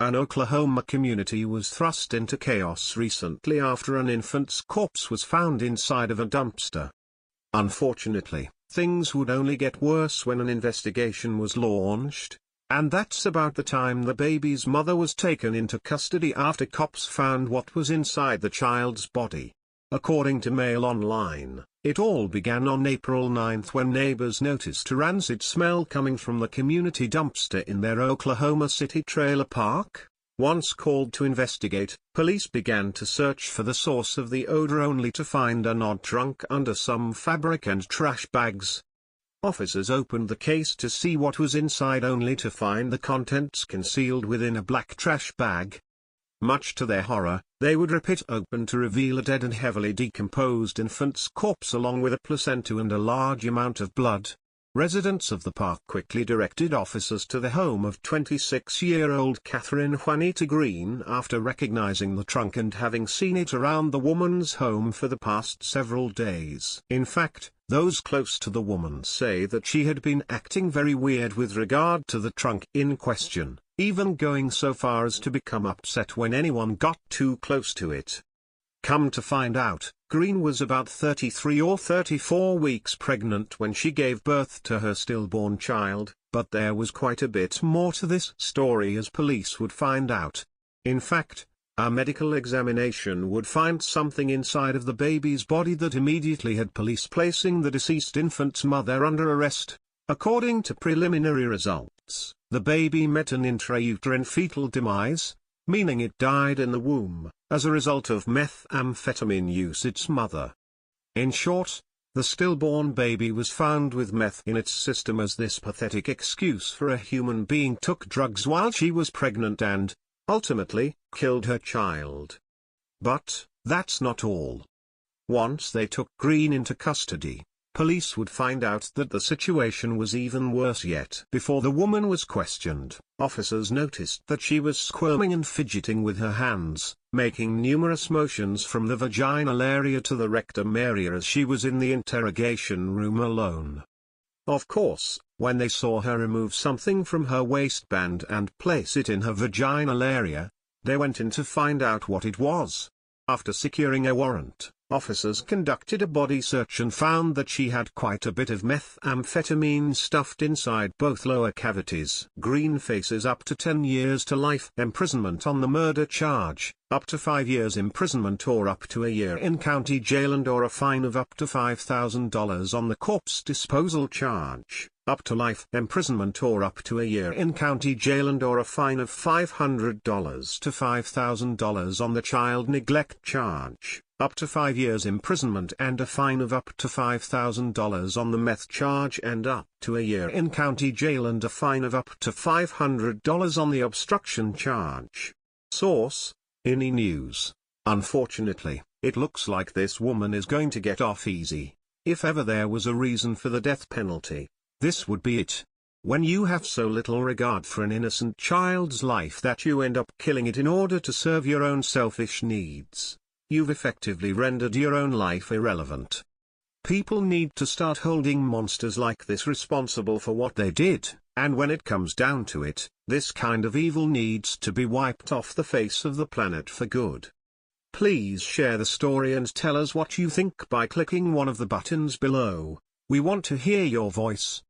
An Oklahoma community was thrust into chaos recently after an infant's corpse was found inside of a dumpster. Unfortunately, things would only get worse when an investigation was launched, and that's about the time the baby's mother was taken into custody after cops found what was inside the child's body. According to Mail Online, it all began on April 9 when neighbors noticed a rancid smell coming from the community dumpster in their Oklahoma City trailer park. Once called to investigate, police began to search for the source of the odor only to find an odd trunk under some fabric and trash bags. Officers opened the case to see what was inside only to find the contents concealed within a black trash bag. Much to their horror, they would rip it open to reveal a dead and heavily decomposed infant's corpse along with a placenta and a large amount of blood. Residents of the park quickly directed officers to the home of 26-year-old Catherine Juanita Green after recognizing the trunk and having seen it around the woman's home for the past several days. In fact, those close to the woman say that she had been acting very weird with regard to the trunk in question, even going so far as to become upset when anyone got too close to it. Come to find out, Green was about 33 or 34 weeks pregnant when she gave birth to her stillborn child, but there was quite a bit more to this story as police would find out. In fact, a medical examination would find something inside of the baby's body that immediately had police placing the deceased infant's mother under arrest. According to preliminary results, the baby met an intrauterine fetal demise, meaning it died in the womb, as a result of methamphetamine use. Its mother. In short, the stillborn baby was found with meth in its system as this pathetic excuse for a human being took drugs while she was pregnant and, ultimately, killed her child. But, that's not all. Once they took Green into custody, police would find out that the situation was even worse yet. Before the woman was questioned, officers noticed that she was squirming and fidgeting with her hands, making numerous motions from the vaginal area to the rectum area as she was in the interrogation room alone. Of course, when they saw her remove something from her waistband and place it in her vaginal area, they went in to find out what it was. After securing a warrant, officers conducted a body search and found that she had quite a bit of methamphetamine stuffed inside both lower cavities. Green faces up to 10 years to life imprisonment on the murder charge, up to 5 years imprisonment or up to a year in county jail and or a fine of up to $5,000 on the corpse disposal charge, up to life imprisonment or up to a year in county jail and or a fine of $500 to $5,000 on the child neglect charge, up to 5 years imprisonment and a fine of up to $5,000 on the meth charge and up to a year in county jail and a fine of up to $500 on the obstruction charge. Source: INI News. Unfortunately, it looks like this woman is going to get off easy. If ever there was a reason for the death penalty, this would be it. When you have so little regard for an innocent child's life that you end up killing it in order to serve your own selfish needs, you've effectively rendered your own life irrelevant. People need to start holding monsters like this responsible for what they did, and when it comes down to it, this kind of evil needs to be wiped off the face of the planet for good. Please share the story and tell us what you think by clicking one of the buttons below. We want to hear your voice.